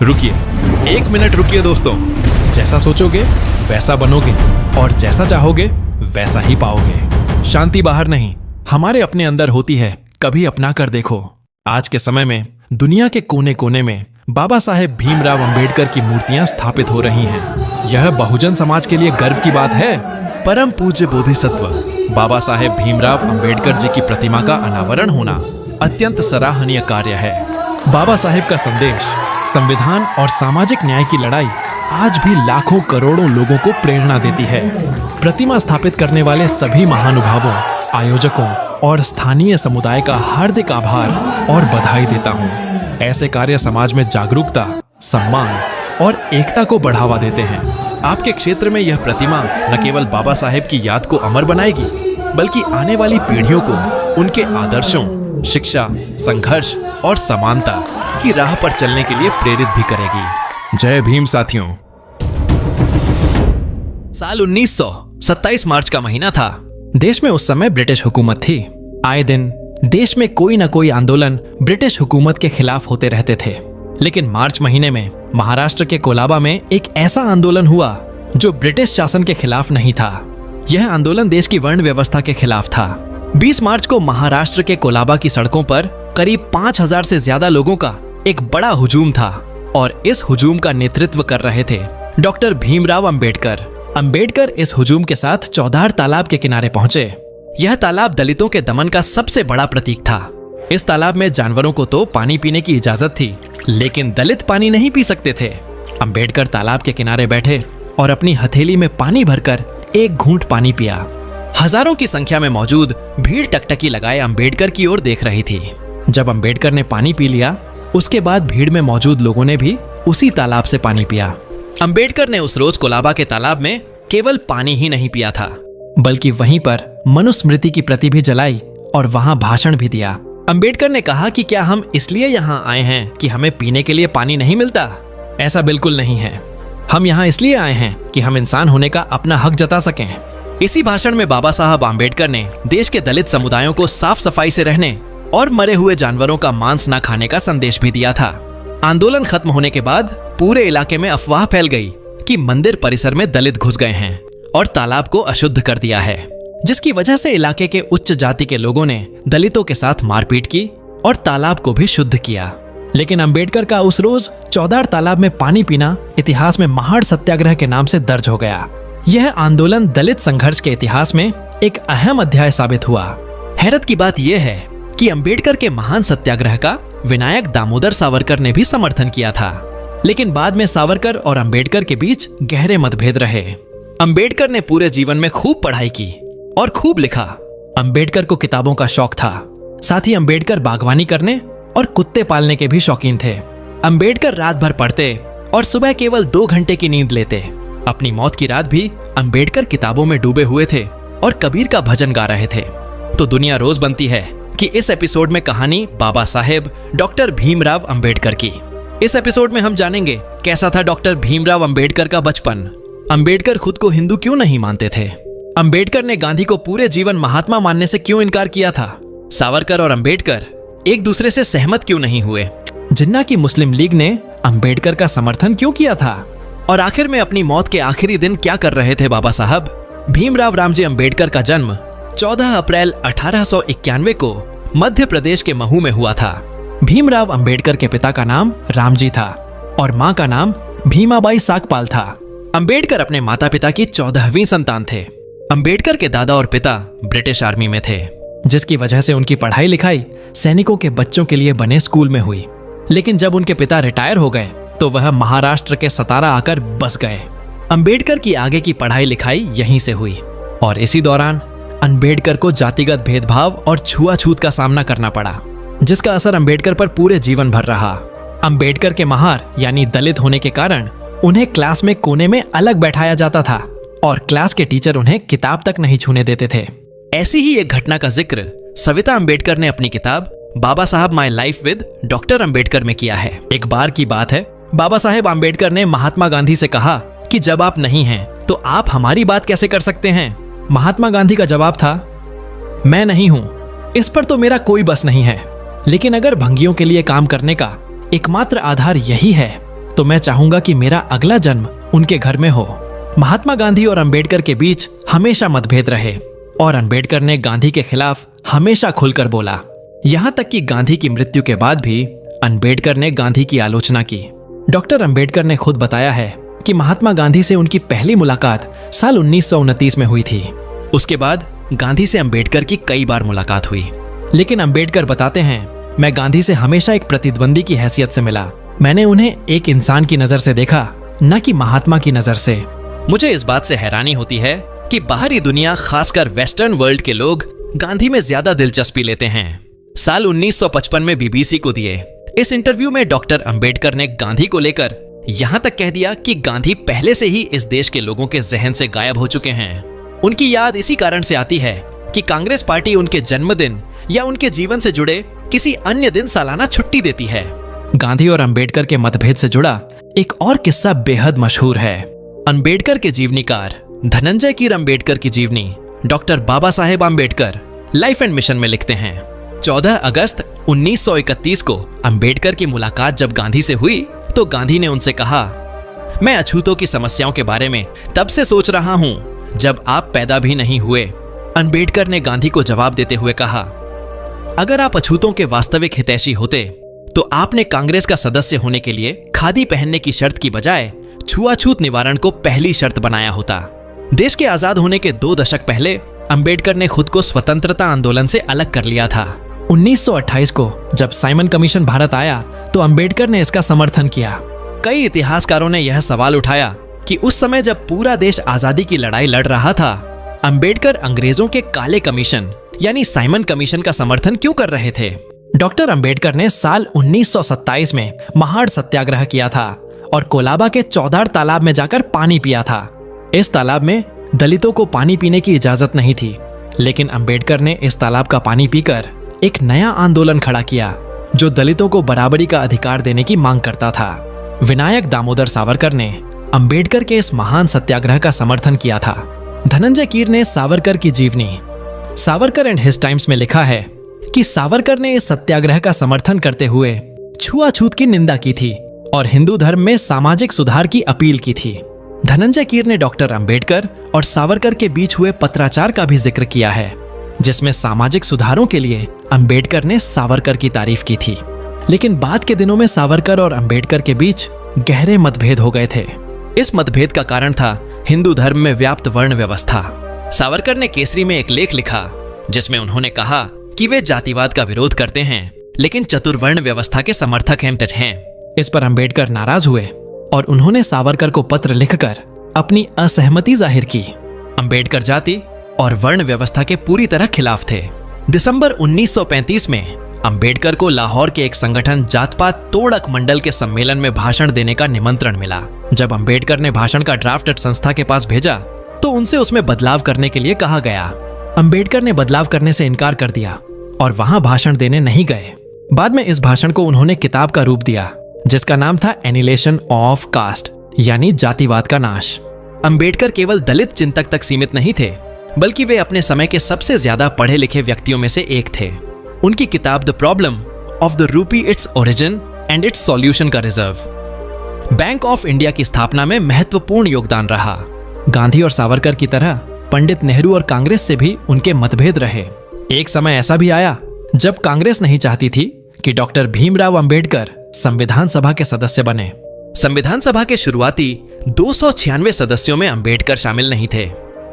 रुकिए, 1 मिनट रुकिए दोस्तों। जैसा सोचोगे वैसा बनोगे और जैसा चाहोगे वैसा ही पाओगे। शांति बाहर नहीं, हमारे अपने अंदर होती है। कभी अपना कर देखो। आज के समय में दुनिया के कोने कोने में बाबा साहेब भीमराव अंबेडकर की मूर्तियां स्थापित हो रही हैं। यह बहुजन समाज के लिए गर्व की बात है। परम पूज्य बोधिसत्व बाबा साहेब भीमराव अंबेडकर जी की प्रतिमा का अनावरण होना अत्यंत सराहनीय कार्य है। बाबा साहेब का संदेश, संविधान और सामाजिक न्याय की लड़ाई आज भी लाखों करोड़ों लोगों को प्रेरणा देती है। प्रतिमा स्थापित करने वाले सभी महानुभावों, आयोजकों और स्थानीय समुदाय का हार्दिक आभार और बधाई देता हूँ। ऐसे कार्य समाज में जागरूकता, सम्मान और एकता को बढ़ावा देते हैं। आपके क्षेत्र में यह प्रतिमा न केवल बाबा साहेब की याद को अमर बनाएगी, बल्कि आने वाली पीढ़ियों को उनके आदर्शों, शिक्षा, संघर्ष और समानता की राह पर चलने के लिए प्रेरित भी करेगी। जय भीम साथियों। साल 1900, 27 मार्च का महीना था। देश में उस समय ब्रिटिश हुकूमत थी। आए दिन देश में कोई न कोई आंदोलन ब्रिटिश हुकूमत के खिलाफ होते रहते थे। लेकिन मार्च महीने में महाराष्ट्र के कोलाबा में एक ऐसा आंदोलन हुआ जो ब्रिटिश शासन के खिलाफ नहीं था। यह आंदोलन देश की वर्ण व्यवस्था के खिलाफ था। 20 मार्च को महाराष्ट्र के कोलाबा की सड़कों पर करीब 5000 से ज्यादा लोगों का एक बड़ा हुजूम था और इस हुजूम का नेतृत्व कर रहे थे डॉक्टर भीमराव अंबेडकर। अंबेडकर इस हुजूम के साथ चौधार तालाब के किनारे पहुंचे। यह तालाब दलितों के दमन का सबसे बड़ा प्रतीक था। इस तालाब में जानवरों को तो पानी पीने की इजाजत थी, लेकिन दलित पानी नहीं पी सकते थे। अंबेडकर तालाब के किनारे बैठे और अपनी हथेली में पानी भरकर एक घूंट पानी पिया। हजारों की संख्या में मौजूद भीड़ टकटकी लगाए अंबेडकर की ओर देख रही थी। जब अंबेडकर ने पानी पी लिया, उसके बाद भीड़ में मौजूद लोगों ने भी उसी तालाब से पानी पिया। अंबेडकर ने उस रोज कोलाबा के तालाब में केवल पानी ही नहीं पिया था, बल्कि वहीं पर मनुस्मृति की प्रति भी जलाई और वहां भाषण भी दिया। अंबेडकर ने कहा कि क्या हम इसलिए यहाँ आए हैं कि हमें पीने के लिए पानी नहीं मिलता? ऐसा बिल्कुल नहीं है। हम यहाँ इसलिए आए हैं कि हम इंसान होने का अपना हक जता सकें। इसी भाषण में बाबा साहब आम्बेडकर ने देश के दलित समुदायों को साफ सफाई से रहने और मरे हुए जानवरों का मांस न खाने का संदेश भी दिया था। आंदोलन खत्म होने के बाद पूरे इलाके में अफवाह फैल गई कि मंदिर परिसर में दलित घुस गए हैं और तालाब को अशुद्ध कर दिया है, जिसकी वजह से इलाके के उच्च जाति के लोगों ने दलितों के साथ मारपीट की और तालाब को भी शुद्ध किया। लेकिन अंबेडकर का उस रोज चौधार तालाब में पानी पीना इतिहास में महाड़ सत्याग्रह के नाम से दर्ज हो गया। यह आंदोलन दलित संघर्ष के इतिहास में एक अहम अध्याय साबित हुआ। हैरत की बात यह है कि अंबेडकर के महान सत्याग्रह का विनायक दामोदर सावरकर ने भी समर्थन किया था, लेकिन बाद में सावरकर और अंबेडकर के बीच गहरे मतभेद रहे। अंबेडकर ने पूरे जीवन में खूब पढ़ाई की और खूब लिखा। अंबेडकर को किताबों का शौक था। साथ ही अंबेडकर बागवानी करने और कुत्ते पालने के भी शौकीन थे। अंबेडकर रात भर पढ़ते और सुबह केवल 2 घंटे की नींद लेते। अपनी मौत की रात भी अंबेडकर किताबों में डूबे हुए थे और कबीर का भजन गा रहे थे। तो दुनिया रोज बनती है कि इस एपिसोड में कहानी बाबा साहेब डॉक्टर भीमराव अंबेडकर की। इस एपिसोड में हम जानेंगे कैसा था डॉक्टर भीमराव अंबेडकर का बचपन। अंबेडकर खुद को हिंदू क्यों नहीं मानते थे? अंबेडकर ने गांधी को पूरे जीवन महात्मा मानने से क्यों इनकार किया था? सावरकर और अंबेडकर एक दूसरे से सहमत क्यों नहीं हुए? जिन्ना की मुस्लिम लीग ने अंबेडकर का समर्थन क्यों किया था? और आखिर में अपनी मौत के आखिरी दिन क्या कर रहे थे बाबा साहब? भीमराव रामजी अंबेडकर का जन्म 14 अप्रैल 1891 को मध्य प्रदेश के महू में हुआ था। भीमराव अंबेडकर के पिता का नाम रामजी था और मां का नाम भीमाबाई साकपाल था। अंबेडकर अपने माता पिता की 14वीं संतान थे। अंबेडकर के दादा और पिता ब्रिटिश आर्मी में थे, जिसकी वजह से उनकी पढ़ाई लिखाई सैनिकों के बच्चों के लिए बने स्कूल में हुई। लेकिन जब उनके पिता रिटायर हो गए तो वह महाराष्ट्र के सतारा आकर बस गए। अंबेडकर की आगे की पढ़ाई लिखाई यहीं से हुई और इसी दौरान अंबेडकर को जातिगत भेदभाव और छुआछूत का सामना करना पड़ा, जिसका असर अंबेडकर पर पूरे जीवन भर रहा। अंबेडकर के महार यानी दलित होने के कारण उन्हें क्लास में कोने में अलग बैठाया जाता था और क्लास के टीचर उन्हें किताब तक नहीं छूने देते थे। ऐसी ही एक घटना का जिक्र सविता अंबेडकर ने अपनी किताब बाबा साहब my life with doctor Ambedkar में किया है। एक बार की बात है, बाबा साहेब अंबेडकर ने महात्मा गांधी से कहा कि जब आप नहीं हैं तो आप हमारी बात कैसे कर सकते हैं? महात्मा गांधी का जवाब था, मैं नहीं हूं, इस पर तो मेरा कोई बस नहीं है, लेकिन अगर भंगियों के लिए काम करने का एकमात्र आधार यही है तो मैं चाहूंगा कि मेरा अगला जन्म उनके घर में हो। महात्मा गांधी और अंबेडकर के बीच हमेशा मतभेद रहे और अंबेडकर ने गांधी के खिलाफ हमेशा खुलकर बोला। यहां तक कि गांधी की मृत्यु के बाद भी अंबेडकर ने गांधी की आलोचना की। डॉक्टर अंबेडकर ने खुद बताया है कि महात्मा गांधी से उनकी पहली मुलाकात साल 1929 में हुई थी। उसके बाद गांधी से अंबेडकर की कई बार मुलाकात हुई, लेकिन अंबेडकर बताते हैं, मैं गांधी से हमेशा एक प्रतिद्वंदी की हैसियत से मिला। मैंने उन्हें एक इंसान की नजर से देखा, न कि महात्मा की नजर से। मुझे इस बात से हैरानी होती है कि बाहरी दुनिया, खासकर वेस्टर्न वर्ल्ड के लोग गांधी में ज्यादा दिलचस्पी लेते हैं। साल 1955 में बीबीसी को दिए इस इंटरव्यू में डॉक्टर अंबेडकर ने गांधी को लेकर यहां तक कह दिया कि गांधी पहले से ही इस देश के लोगों के जहन से गायब हो चुके हैं। उनकी याद इसी कारण से आती है कि कांग्रेस पार्टी उनके जन्मदिन या उनके जीवन से जुड़े किसी अन्य दिन सालाना छुट्टी देती है। गांधी और अंबेडकर के मतभेद से जुड़ा एक और किस्सा बेहद मशहूर है। अंबेडकर के जीवनीकार धनंजय कीर अंबेडकर की जीवनी doctor Baba Saheb Ambedkar life and mission में लिखते हैं, 14 अगस्त 1931 को अंबेडकर की मुलाकात जब गांधी से हुई तो गांधी ने उनसे कहा, मैं अछूतों की समस्याओं के बारे में तब से सोच रहा हूं जब आप पैदा भी नहीं हुए। अंबेडकर ने गांधी को जवाब देते हुए कहा, अगर आप अछूतों के वास्तविक हितैषी होते तो आपने कांग्रेस का सदस्य होने के लिए खादी पहनने की शर्त की बजाय छुआछूत निवारण को पहली शर्त बनाया होता। देश के आजाद होने के 2 दशक पहले अंबेडकर ने खुद को स्वतंत्रता आंदोलन से अलग कर लिया था। 1928 को जब साइमन कमीशन भारत आया तो अंबेडकर ने इसका समर्थन किया। कई इतिहासकारों ने यह सवाल उठाया कि उस समय जब पूरा देश आजादी की लड़ाई लड़ रहा था, अंबेडकर अंग्रेजों के काले कमीशन यानी साइमन कमीशन का समर्थन क्यों कर रहे थे। डॉक्टर अंबेडकर ने साल 1927 में महाड़ सत्याग्रह किया था और कोलाबा के चौधार तालाब में जाकर पानी पिया था। इस तालाब में दलितों को पानी पीने की इजाजत नहीं थी, लेकिन अंबेडकर ने इस तालाब का पानी पीकर एक नया आंदोलन खड़ा किया जो दलितों को बराबरी का अधिकार देने की मांग करता था। विनायक दामोदर सावरकर ने अंबेडकर के इस महान सत्याग्रह का समर्थन किया था। धनंजय कीर ने सावरकर की जीवनी सावरकर एंड हिज टाइम्स में लिखा है कि सावरकर ने इस सत्याग्रह का समर्थन करते हुए छुआछूत की निंदा की थी और हिंदू धर्म में सामाजिक सुधार की अपील की थी। धनंजय कीर ने डॉक्टर अंबेडकर और सावरकर के बीच हुए पत्राचार का भी जिक्र किया है, जिसमें सामाजिक सुधारों के लिए अंबेडकर ने सावरकर की तारीफ की थी। लेकिन बाद के दिनों में सावरकर और अंबेडकर के बीच गहरे मतभेद हो गए थे। इस मतभेद का कारण था हिंदू धर्म में व्याप्त वर्ण व्यवस्था। सावरकर ने केसरी में एक लेख लिखा जिसमें उन्होंने कहा कि वे जातिवाद का विरोध करते हैं लेकिन चतुर्वर्ण व्यवस्था के समर्थक हैं। इस पर अंबेडकर नाराज हुए और उन्होंने सावरकर को पत्र लिखकर अपनी असहमति जाहिर की। अंबेडकर जाति और वर्ण व्यवस्था के पूरी तरह खिलाफ थे। दिसंबर 1935 में अंबेडकर को लाहौर के एक संगठन जात पात तोड़क मंडल के सम्मेलन में भाषण देने का निमंत्रण मिला। जब अंबेडकर ने भाषण का ड्राफ्ट संस्था के पास भेजा तो उनसे उसमें बदलाव करने के लिए कहा गया। अंबेडकर ने बदलाव करने से इनकार कर दिया और वहां भाषण देने नहीं गए। बाद में इस भाषण को उन्होंने किताब का रूप दिया जिसका नाम था एनिहिलेशन ऑफ कास्ट यानी जातिवाद का नाश। अंबेडकर केवल दलित चिंतक तक सीमित नहीं थे, बल्कि वे अपने समय के सबसे ज्यादा पढ़े लिखे व्यक्तियों में से एक थे। उनकी किताब the problem of the rupee, its origin and it's solution का रिजर्व बैंक ऑफ इंडिया की स्थापना में महत्वपूर्ण योगदान रहा। गांधी और सावरकर की तरह पंडित नेहरू और कांग्रेस से भी उनके मतभेद रहे। एक समय ऐसा भी आया जब कांग्रेस नहीं चाहती थी कि डॉक्टर भीमराव अंबेडकर संविधान सभा के सदस्य बने। संविधान सभा के शुरुआती 296 सदस्यों में अंबेडकर शामिल नहीं थे।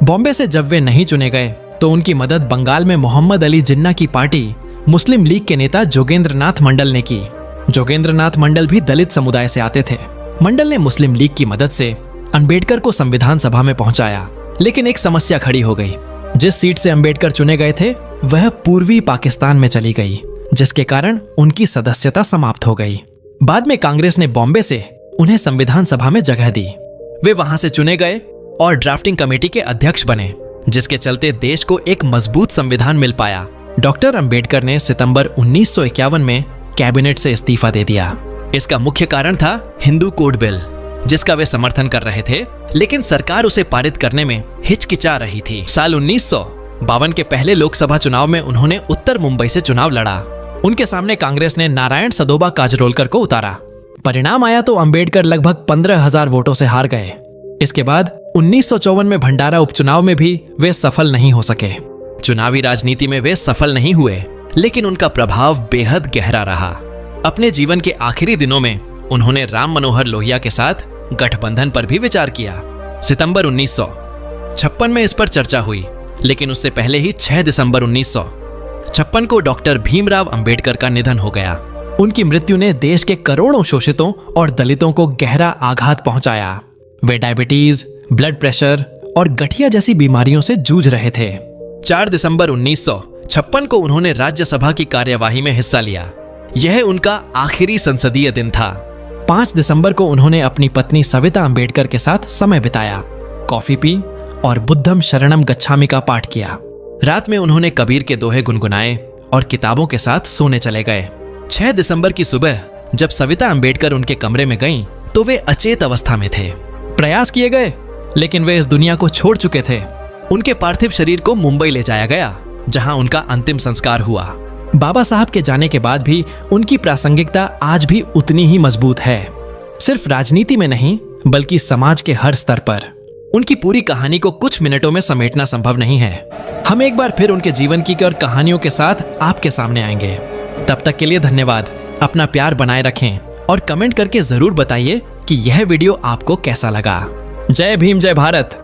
बॉम्बे से जब वे नहीं चुने गए तो उनकी मदद बंगाल में मोहम्मद अली जिन्ना की पार्टी मुस्लिम लीग के नेता जोगेंद्र नाथ मंडल ने की। जोगेंद्र नाथ मंडल भी दलित समुदाय से आते थे। मंडल ने मुस्लिम लीग की मदद से अंबेडकर को संविधान सभा में पहुंचाया, लेकिन एक समस्या खड़ी हो गई। जिस सीट से अंबेडकर चुने गए थे वह पूर्वी पाकिस्तान में चली गई, जिसके कारण उनकी सदस्यता समाप्त हो गई। बाद में कांग्रेस ने बॉम्बे से उन्हें संविधान सभा में जगह दी। वे वहां से चुने गए और ड्राफ्टिंग कमेटी के अध्यक्ष बने, जिसके चलते देश को एक मजबूत संविधान मिल पाया। डॉक्टर अंबेडकर ने सितंबर 1951 में कैबिनेट से इस्तीफा दे दिया। इसका मुख्य कारण था हिंदू कोड बिल, जिसका वे समर्थन कर रहे थे, लेकिन सरकार उसे पारित करने में हिचकिचा रही थी। साल 1952 के पहले लोकसभा चुनाव में उन्होंने उत्तर मुंबई से चुनाव लड़ा। उनके सामने कांग्रेस ने नारायण सदोबा काजरोलकर को उतारा। परिणाम आया तो अंबेडकर लगभग 15,000 वोटों से हार गए। इसके बाद 1954 में भंडारा उपचुनाव में भी वे सफल नहीं हो सके। चुनावी राजनीति में वे सफल नहीं हुए, लेकिन उनका प्रभाव बेहद गहरा रहा। अपने जीवन के आखिरी दिनों में उन्होंने राम मनोहर लोहिया के साथ गठबंधन पर भी विचार किया। सितंबर 1956 में इस पर चर्चा हुई, लेकिन उससे पहले ही 6 दिसंबर 1956 को डॉक्टर भीमराव अंबेडकर का निधन हो गया। उनकी मृत्यु ने देश के करोड़ों शोषितों और दलितों को गहरा आघात पहुंचाया। वे डायबिटीज, ब्लड प्रेशर और गठिया जैसी बीमारियों से जूझ रहे थे। 4 दिसंबर 1956 को उन्होंने राज्यसभा की कार्यवाही में हिस्सा लिया। यह उनका आखिरी संसदीय दिन था। 5 दिसंबर को उन्होंने अपनी पत्नी सविता अंबेडकर के साथ समय बिताया, कॉफी पी और बुद्धम शरणम गच्छामि का पाठ किया। रात में उन्होंने कबीर के दोहे गुनगुनाए और किताबों के साथ सोने चले गए। 6 दिसंबर की सुबह जब सविता अंबेडकर उनके कमरे में गईं, तो वे अचेत अवस्था में थे। प्रयास किए गए, लेकिन वे इस दुनिया को छोड़ चुके थे। उनके पार्थिव शरीर को मुंबई ले जाया गया, जहां उनका अंतिम संस्कार हुआ। बाबा साहब के जाने के बाद भी उनकी प्रासंगिकता आज भी उतनी ही मजबूत है, सिर्फ राजनीति में नहीं बल्कि समाज के हर स्तर पर। उनकी पूरी कहानी को कुछ मिनटों में समेटना संभव नहीं है। हम एक बार फिर उनके जीवन की और कहानियों के साथ आपके सामने आएंगे। तब तक के लिए धन्यवाद। अपना प्यार बनाए रखें और कमेंट करके जरूर बताइए कि यह वीडियो आपको कैसा लगा। जय भीम, जय भारत।